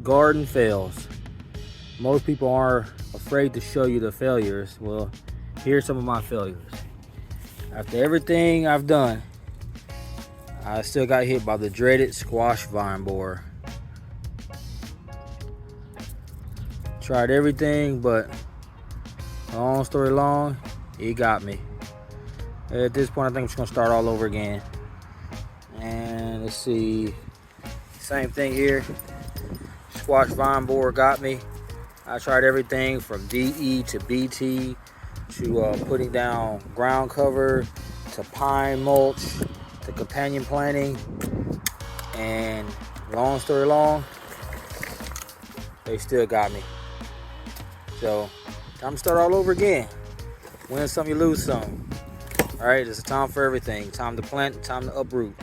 garden fails. Most people are afraid to show you the failures. Well, here's some of my failures. After everything I've done, I still got hit by the dreaded squash vine borer. Tried everything, but long story long, it got me. At this point, I think I'm just gonna start all over again. And let's see, same thing here. Squash vine borer got me. I tried everything from DE to BT to putting down ground cover to pine mulch to companion planting, and long story long, they still got me. So time to start all over again. Win some, you lose some. All right, it's a time for everything. Time to plant, time to uproot.